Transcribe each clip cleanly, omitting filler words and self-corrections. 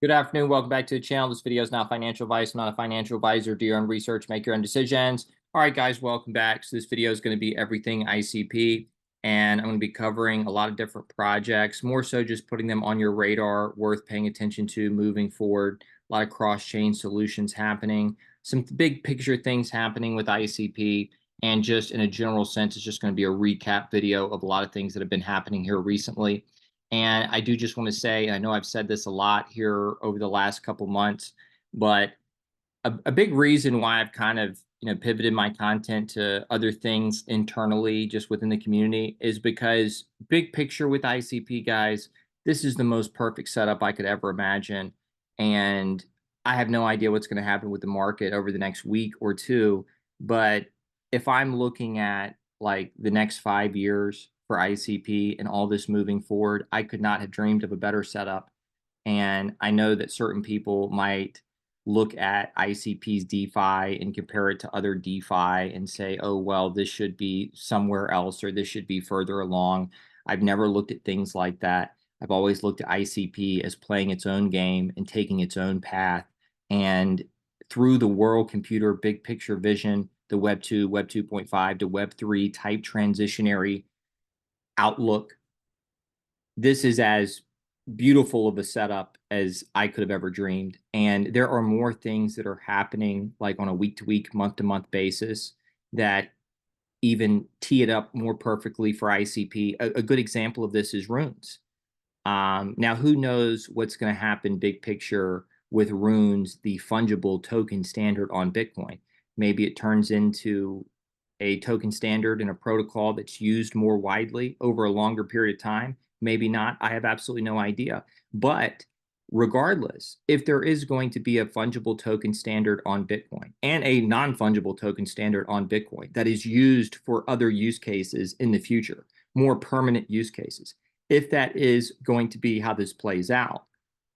Good afternoon. Welcome back to the channel. This video is not financial advice. I'm not a financial advisor. Do your own research, make your own decisions. All right, guys, welcome back. So this video is going to be everything ICP, and I'm going to be covering a lot of different projects, more so just putting them on your radar, worth paying attention to moving forward. A lot of cross-chain solutions happening, some big picture things happening with ICP, and just in a general sense, it's just going to be a recap video of a lot of things that have been happening here recently. And I do just want to say, I know I've said this a lot here over the last couple months, but a big reason why I've kind of pivoted my content to other things internally, just within the community, is because big picture with ICP, guys, this is the most perfect setup I could ever imagine. And I have no idea what's going to happen with the market over the next week or two. But if I'm looking at like the next 5 years for ICP and all this moving forward, I could not have dreamed of a better setup. And I know that certain people might look at ICP's DeFi and compare it to other DeFi and say, oh, well, this should be somewhere else or this should be further along. I've never looked at things like that. I've always looked at ICP as playing its own game and taking its own path. And through the world computer big picture vision, the Web 2, Web 2.5 to Web 3 type transitionary outlook, this is as beautiful of a setup as I could have ever dreamed. And there are more things that are happening like on a week to week, month to month basis that even tee it up more perfectly for ICP. A good example of this is runes. Now, who knows what's going to happen big picture with runes, the fungible token standard on Bitcoin? Maybe it turns into a token standard and a protocol that's used more widely over a longer period of time. Maybe not. I have absolutely no idea. But regardless, if there is going to be a fungible token standard on Bitcoin and a non-fungible token standard on Bitcoin that is used for other use cases in the future, more permanent use cases, if that is going to be how this plays out,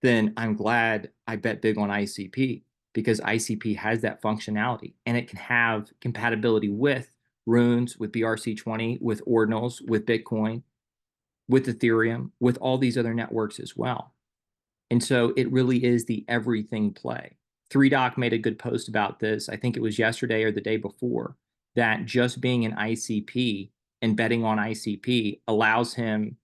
then I'm glad I bet big on ICP because ICP has that functionality and it can have compatibility with runes, with BRC20, with ordinals, with Bitcoin, with Ethereum, with all these other networks as well. And so it really is the everything play. 3Doc made a good post about this. I think it was yesterday or the day before, that just being an ICP and betting on ICP allows him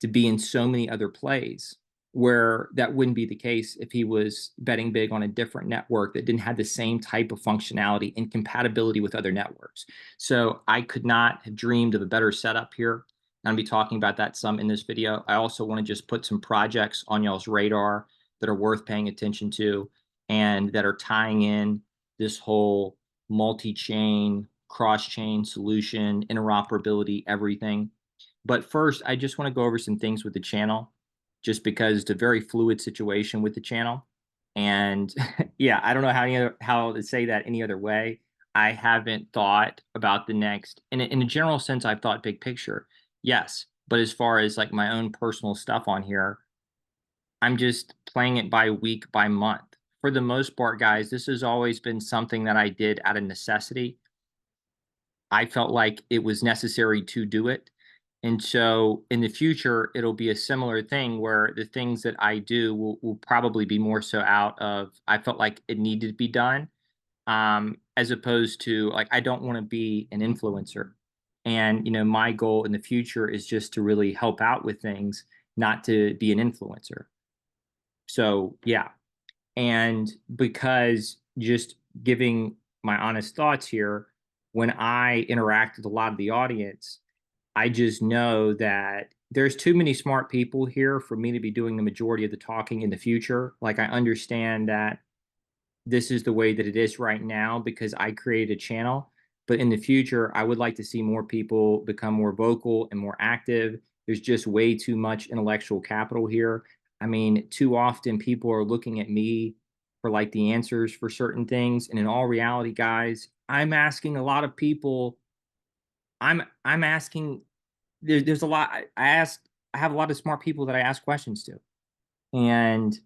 to be in so many other plays where that wouldn't be the case if he was betting big on a different network that didn't have the same type of functionality and compatibility with other networks. So I could not have dreamed of a better setup here. I'm going to be talking about that some in this video. I also want to just put some projects on y'all's radar that are worth paying attention to and that are tying in this whole multi-chain, cross-chain solution, interoperability, everything. But first, I just want to go over some things with the channel, just because it's a very fluid situation with the channel. And yeah, I don't know how to say that any other way. I haven't thought about the next, in a general sense, I've thought big picture, yes. But as far as like my own personal stuff on here, I'm just playing it by week, by month. For the most part, guys, this has always been something that I did out of necessity. I felt like it was necessary to do it. And so in the future, it'll be a similar thing where the things that I do will probably be more so out of, I felt like it needed to be done, as opposed to like, I don't want to be an influencer. And, my goal in the future is just to really help out with things, not to be an influencer. So, yeah. And because just giving my honest thoughts here, when I interact with a lot of the audience, I just know that there's too many smart people here for me to be doing the majority of the talking in the future. Like, I understand that this is the way that it is right now because I created a channel. But in the future, I would like to see more people become more vocal and more active. There's just way too much intellectual capital here. I mean, too often people are looking at me for like the answers for certain things. And in all reality, guys, I'm asking a lot of people. I'm asking. There's a lot. I have a lot of smart people that I ask questions to, and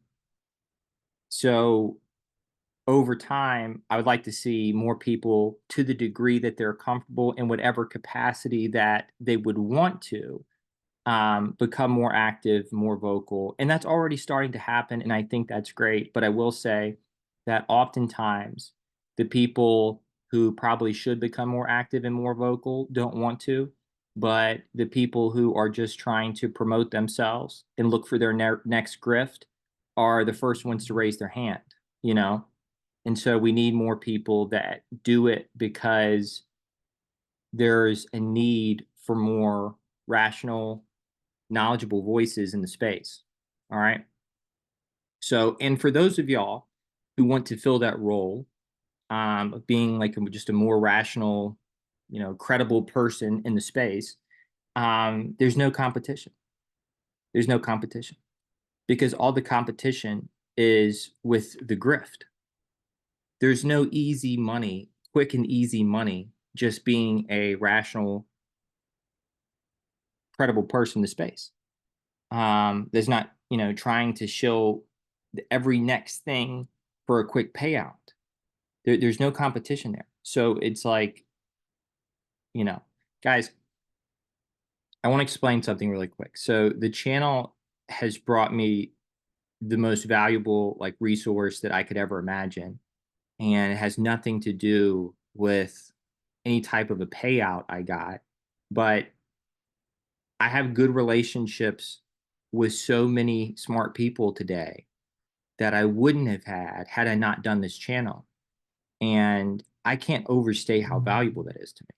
so over time, I would like to see more people, to the degree that they're comfortable in whatever capacity that they would want to, become more active, more vocal. And that's already starting to happen. And I think that's great. But I will say that oftentimes the people who probably should become more active and more vocal don't want to. But the people who are just trying to promote themselves and look for their next grift are the first ones to raise their hand, you know? And so we need more people that do it because there's a need for more rational, knowledgeable voices in the space. All right. So, and for those of y'all who want to fill that role of being like just a more rational, credible person in the space, there's no competition. There's no competition because all the competition is with the grift. There's no easy money, quick and easy money, just being a rational, credible person in the space. There's not, trying to show every next thing for a quick payout. There's no competition there. So it's like, guys, I want to explain something really quick. So the channel has brought me the most valuable like resource that I could ever imagine. And it has nothing to do with any type of a payout I got, but I have good relationships with so many smart people today that I wouldn't have had I not done this channel. And I can't overstate how valuable that is to me.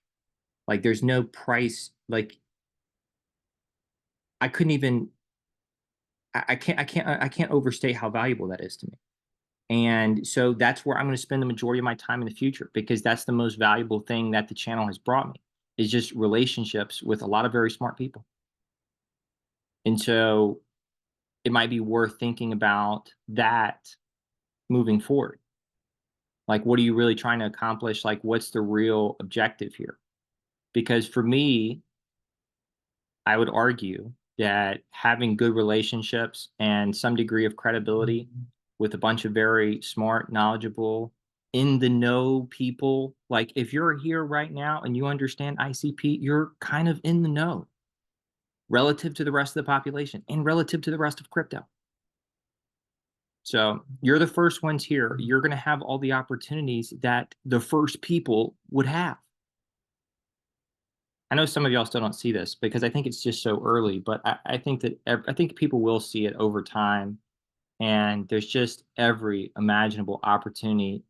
Like there's no price, like I couldn't even I can't overstate how valuable that is to me. And so that's where I'm going to spend the majority of my time in the future because that's the most valuable thing that the channel has brought me is just relationships with a lot of very smart people. And so it might be worth thinking about that moving forward. Like, what are you really trying to accomplish? Like, what's the real objective here? Because for me, I would argue that having good relationships and some degree of credibility with a bunch of very smart, knowledgeable, in the know people, like if you're here right now and you understand ICP, you're kind of in the know relative to the rest of the population and relative to the rest of crypto. So you're the first ones here. You're going to have all the opportunities that the first people would have. I know some of y'all still don't see this because I think it's just so early, but I think that I think people will see it over time. And there's just every imaginable opportunity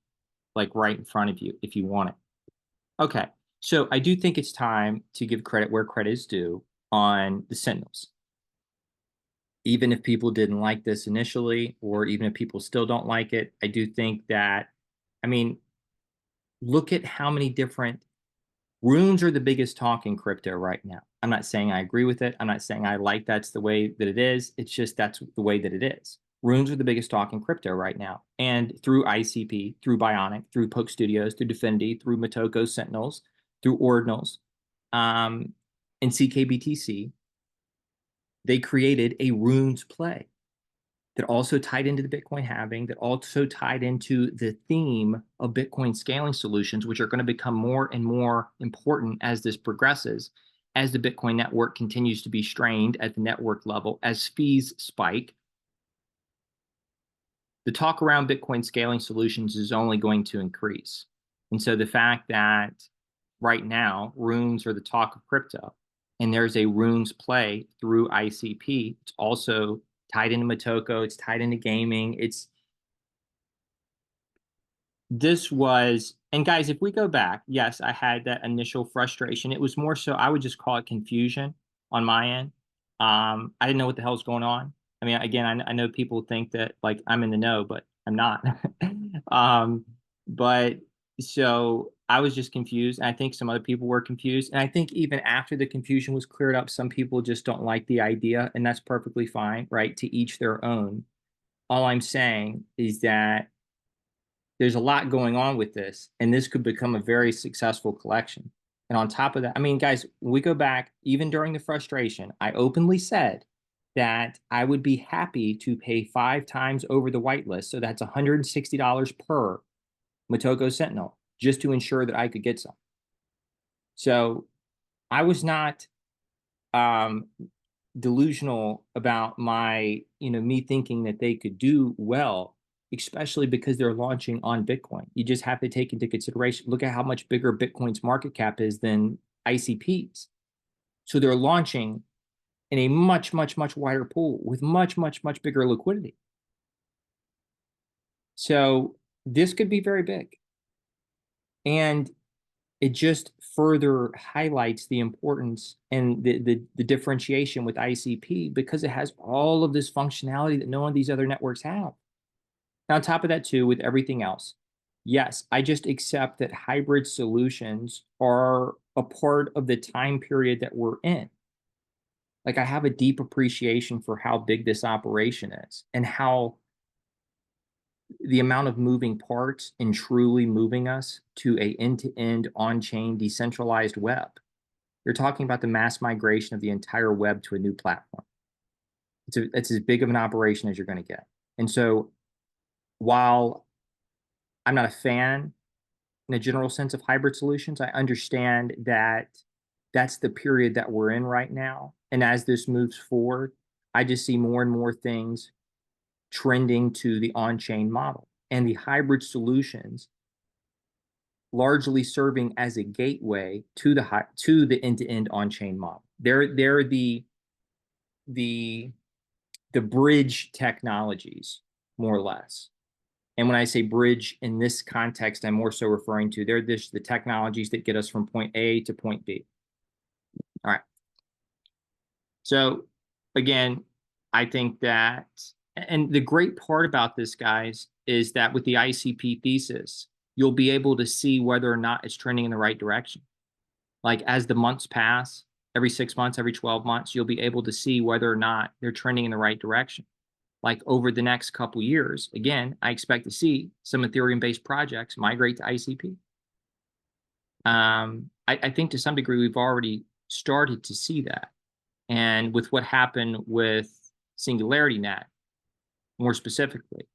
like right in front of you if you want it. Okay, so I do think it's time to give credit where credit is due on the Sentinels. Even if people didn't like this initially, or even if people still don't like it, I do think that, I mean, look at how many different runes are the biggest talk in crypto right now. I'm not saying I agree with it. I'm not saying I like that's the way that it is. It's just that's the way that it is. Runes are the biggest talk in crypto right now. And through ICP, through Bionic, through Poke Studios, through Dfinity, through Motoko Sentinels, through Ordinals, and CKBTC, they created a runes play that also tied into the Bitcoin halving, that also tied into the theme of Bitcoin scaling solutions, which are going to become more and more important as this progresses, as the Bitcoin network continues to be strained at the network level, as fees spike. The talk around Bitcoin scaling solutions is only going to increase. And so the fact that right now, runes are the talk of crypto, and there's a runes play through ICP, it's also tied into Motoko, it's tied into gaming. This was, and guys, if we go back, yes, I had that initial frustration. It was more so, I would just call it confusion on my end. I didn't know what the hell's going on. I mean, again, I know people think that like I'm in the know, but I'm not. But so I was just confused. And I think some other people were confused. And I think even after the confusion was cleared up, some people just don't like the idea, and that's perfectly fine, right? To each their own. All I'm saying is that there's a lot going on with this, and this could become a very successful collection. And on top of that, I mean, guys, when we go back, even during the frustration, I openly said that I would be happy to pay 5 times over the whitelist. So that's $160 per Motoko Sentinel just to ensure that I could get some. So I was not delusional about me thinking that they could do well, especially because they're launching on Bitcoin. You just have to take into consideration, look at how much bigger Bitcoin's market cap is than ICP's. So they're launching in a much, much, much wider pool with much, much, much bigger liquidity. So this could be very big. And it just further highlights the importance and the differentiation with ICP because it has all of this functionality that none of these other networks have. Now, on top of that, too, with everything else, yes, I just accept that hybrid solutions are a part of the time period that we're in. Like, I have a deep appreciation for how big this operation is and how the amount of moving parts in truly moving us to a end-to-end on-chain decentralized web. You're talking about the mass migration of the entire web to a new platform. It's as big of an operation as you're going to get. And so while I'm not a fan in a general sense of hybrid solutions, I understand that that's the period that we're in right now. And as this moves forward, I just see more and more things trending to the on-chain model and the hybrid solutions largely serving as a gateway to the end-to-end on-chain model. They're the bridge technologies, more or less. And when I say bridge in this context, I'm more so referring to the technologies that get us from point A to point B. All right. So again, I think that, and the great part about this, guys, is that with the ICP thesis, you'll be able to see whether or not it's trending in the right direction. Like as the months pass, every 6 months, every 12 months, you'll be able to see whether or not they're trending in the right direction. Like over the next couple years, again, I expect to see some Ethereum-based projects migrate to ICP. I think to some degree we've already started to see that. And with what happened with SingularityNet, more specifically.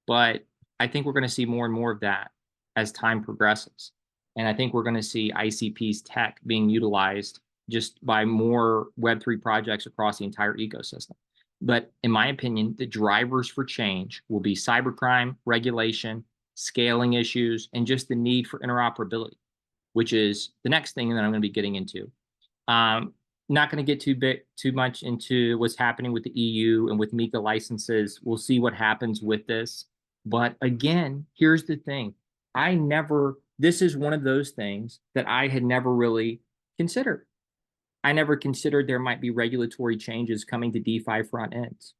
But I think we're going to see more and more of that as time progresses. And I think we're going to see ICP's tech being utilized just by more Web3 projects across the entire ecosystem. But in my opinion, the drivers for change will be cybercrime, regulation, scaling issues, and just the need for interoperability, which is the next thing that I'm going to be getting into. Not going to get too much into what's happening with the EU and with MiCA licenses. We'll see what happens with this. But again, here's the thing. This is one of those things that I had never really considered. I never considered there might be regulatory changes coming to DeFi front ends.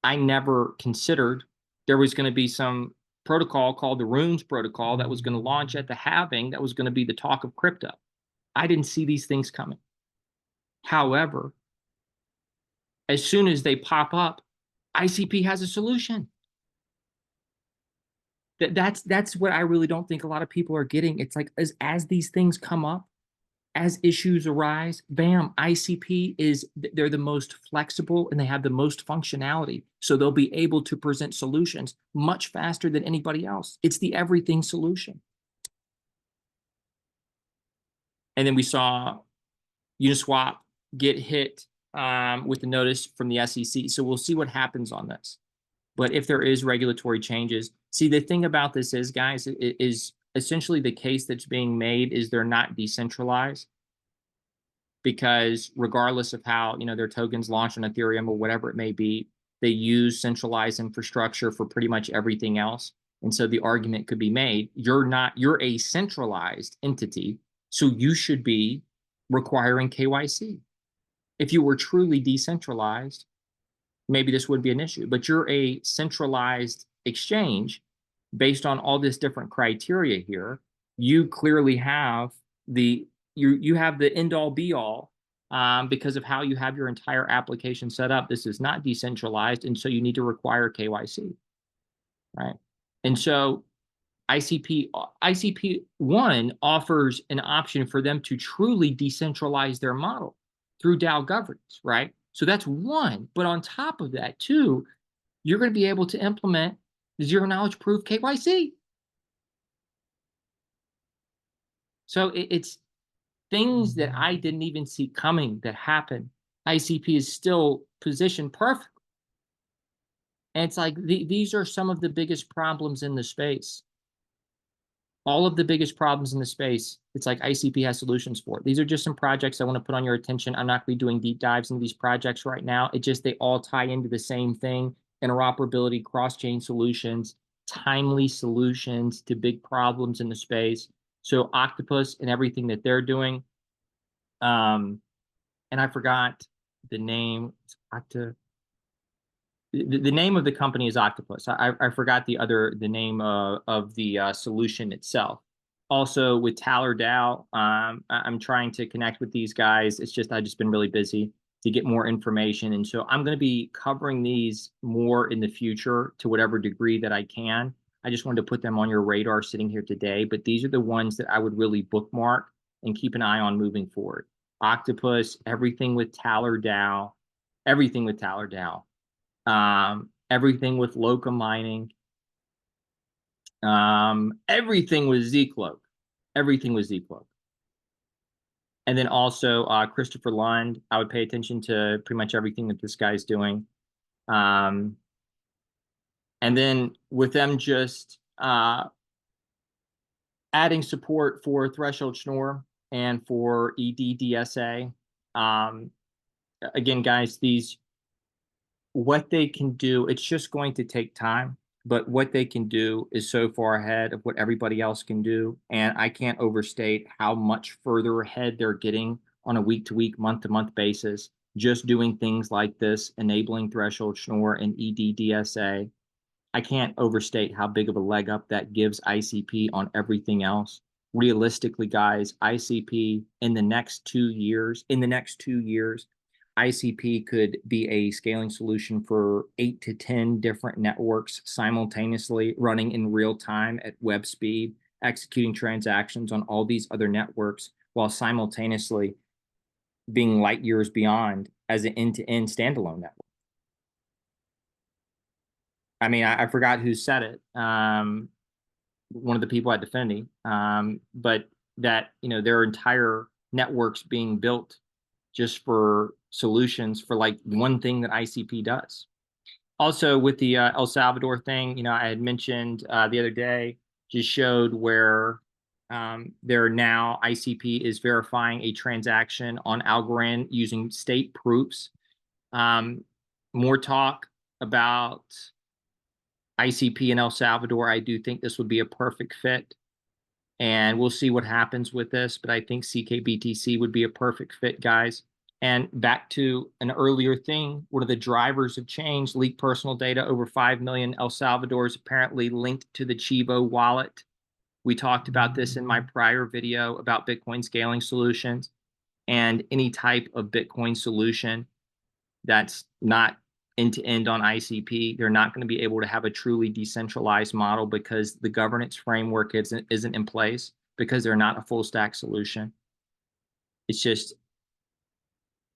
I never considered there was going to be some protocol called the Runes protocol that was going to launch at the halving that was going to be the talk of crypto. I didn't see these things coming. However, as soon as they pop up, ICP has a solution. That's what I really don't think a lot of people are getting. It's like as these things come up, as issues arise, bam, they're the most flexible and they have the most functionality. So they'll be able to present solutions much faster than anybody else. It's the everything solution. And then we saw Uniswap get hit with the notice from the SEC. So we'll see what happens on this. But if there is regulatory changes, see, the thing about this is, guys, it is essentially the case that's being made is they're not decentralized, because regardless of how their tokens launch on Ethereum or whatever it may be, they use centralized infrastructure for pretty much everything else. And so the argument could be made, you're a centralized entity, so you should be requiring KYC. If you were truly decentralized, maybe this would be an issue, but you're a centralized exchange based on all this different criteria here. You clearly have you have the end all be all because of how you have your entire application set up. This is not decentralized, and so you need to require KYC, right? And so ICP1 offers an option for them to truly decentralize their model through DAO governance, right? So that's one. But on top of that, too, you're going to be able to implement zero knowledge proof KYC. So it's things that I didn't even see coming that happen ICP is still positioned perfectly. And it's like these are some of the biggest problems in the space. All of the biggest problems in the space, it's like ICP has solutions for it. These are just some projects I want to put on your attention. I'm not going to be doing deep dives into these projects right now. It just, they all tie into the same thing: interoperability, cross-chain solutions, timely solutions to big problems in the space. So Octopus and everything that they're doing. And I forgot the name. It's the name of the company is Octopus. I forgot the name of the solution itself. Also with Taller DAO, I'm trying to connect with these guys. It's just I've just been really busy to get more information, and so I'm going to be covering these more in the future to whatever degree that I can. I just wanted to put them on your radar sitting here today, but these are the ones that I would really bookmark and keep an eye on moving forward. Octopus, everything with Taller DAO, everything with Taller DAO. Everything with Loca mining, everything with Zcloak, everything with Zcloak. And then also Christopher Lund, I would pay attention to pretty much everything that this guy's doing. And then with them just adding support for Threshold Schnorr and for EDDSA. Again, guys, these, what they can do, it's just going to take time, but what they can do is so far ahead of what everybody else can do. And I can't overstate how much further ahead they're getting on a week-to-week, month-to-month basis, just doing things like this, enabling Threshold Schnorr and EDDSA. I can't overstate how big of a leg up that gives ICP on everything else. Realistically, guys, ICP in the next 2 years, ICP could be a scaling solution for 8 to 10 different networks simultaneously running in real time at web speed, executing transactions on all these other networks while simultaneously being light years beyond as an end-to-end standalone network. I mean, I forgot who said it. One of the people at Definity, but that, you know, there are entire networks being built just for solutions for like one thing that ICP does. Also with the El Salvador thing, you know, I had mentioned the other day, just showed where there now ICP is verifying a transaction on Algorand using state proofs. More talk about ICP in El Salvador. I do think this would be a perfect fit, and we'll see what happens with this, but I think CKBTC would be a perfect fit, guys. And back to an earlier thing, one of the drivers of change, leaked personal data, over 5 million. El Salvador is apparently linked to the Chivo wallet. We talked about this in my prior video about Bitcoin scaling solutions, and any type of Bitcoin solution that's not end-to-end on ICP, they're not going to be able to have a truly decentralized model because the governance framework isn't in place, because they're not a full stack solution. It's just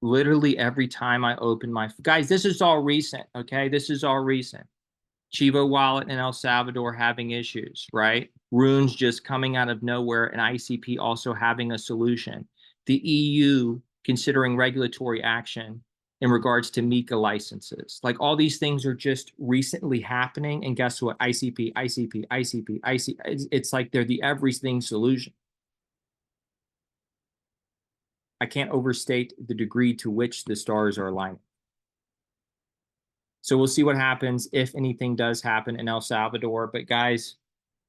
literally every time I open my, guys, this is all recent, okay? This is all recent. Chivo wallet in El Salvador having issues, right? Runes just coming out of nowhere, and ICP also having a solution. The EU considering regulatory action in regards to MiCA licenses. Like, all these things are just recently happening, and guess what? ICP. It's like they're the everything solution. I can't overstate the degree to which the stars are aligning. So we'll see what happens if anything does happen in El Salvador. But guys,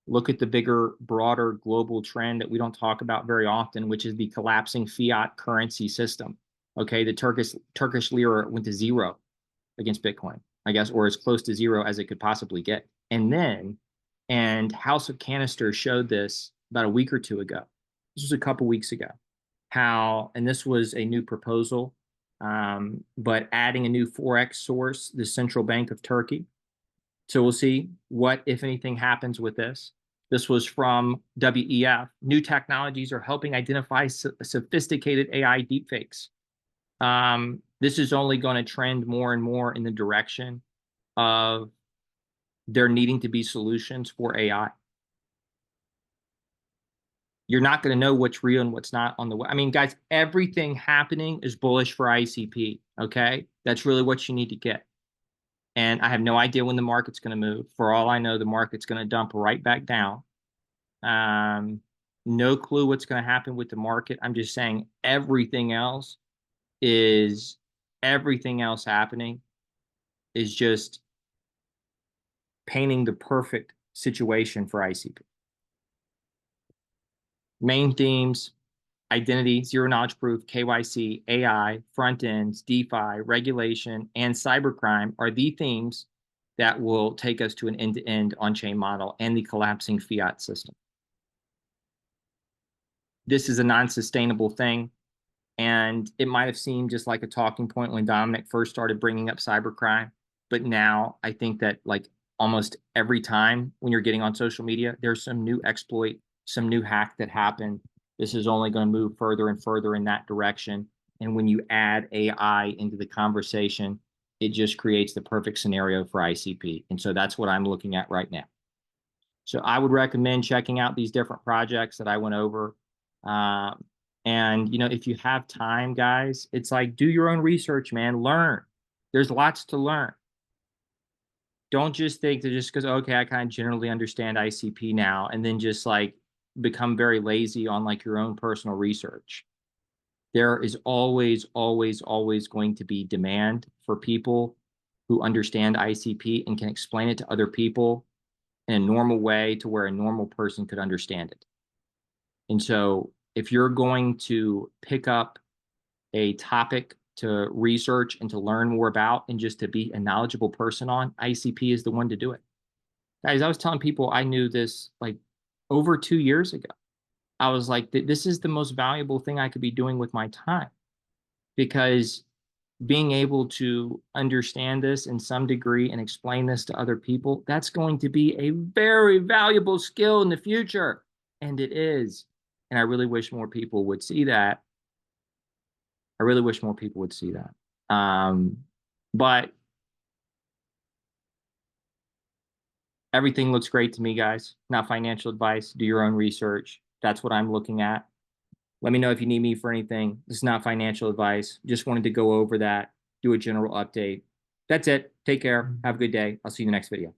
look at the bigger, broader global trend that we don't talk about very often, which is the collapsing fiat currency system. Okay, the Turkish lira went to zero against Bitcoin, I guess, or as close to zero as it could possibly get. And House of Canister showed this about a week or two ago. This was a couple weeks ago. How, and this was a new proposal, but adding a new Forex source, the Central Bank of Turkey. So we'll see what, if anything, happens with this. This was from WEF. New technologies are helping identify sophisticated AI deepfakes. This is only going to trend more and more in the direction of there needing to be solutions for AI. You're not going to know what's real and what's not on the way. I mean, guys, everything happening is bullish for ICP. Okay. That's really what you need to get. And I have no idea when the market's going to move. For all I know, the market's going to dump right back down. No clue what's going to happen with the market. I'm just saying everything else happening is just painting the perfect situation for ICP. Main themes: identity, zero knowledge proof, KYC, AI, front ends, DeFi, regulation, and cybercrime are the themes that will take us to an end-to-end on-chain model and the collapsing fiat system. This is a non-sustainable thing, and it might have seemed just like a talking point when Dominic first started bringing up cybercrime, but now I think that like almost every time when you're getting on social media, there's some new exploit, some new hack that happened. This is only going to move further and further in that direction. And when you add AI into the conversation, it just creates the perfect scenario for ICP. And so that's what I'm looking at right now. So I would recommend checking out these different projects that I went over. And, you know, if you have time, guys, it's like do your own research, man. Learn. There's lots to learn. Don't just think that just because, okay, I kind of generally understand ICP now, and then just like become very lazy on like your own personal research. There is always, always, always going to be demand for people who understand ICP and can explain it to other people in a normal way to where a normal person could understand it. And so if you're going to pick up a topic to research and to learn more about and just to be a knowledgeable person on, ICP is the one to do it. Guys, I was telling people I knew this like over 2 years ago. I was like, this is the most valuable thing I could be doing with my time, because being able to understand this in some degree and explain this to other people, that's going to be a very valuable skill in the future. And it is. And I really wish more people would see that. I really wish more people would see that. But everything looks great to me, guys. Not financial advice. Do your own research. That's what I'm looking at. Let me know if you need me for anything. This is not financial advice. Just wanted to go over that, do a general update. That's it. Take care. Have a good day. I'll see you in the next video.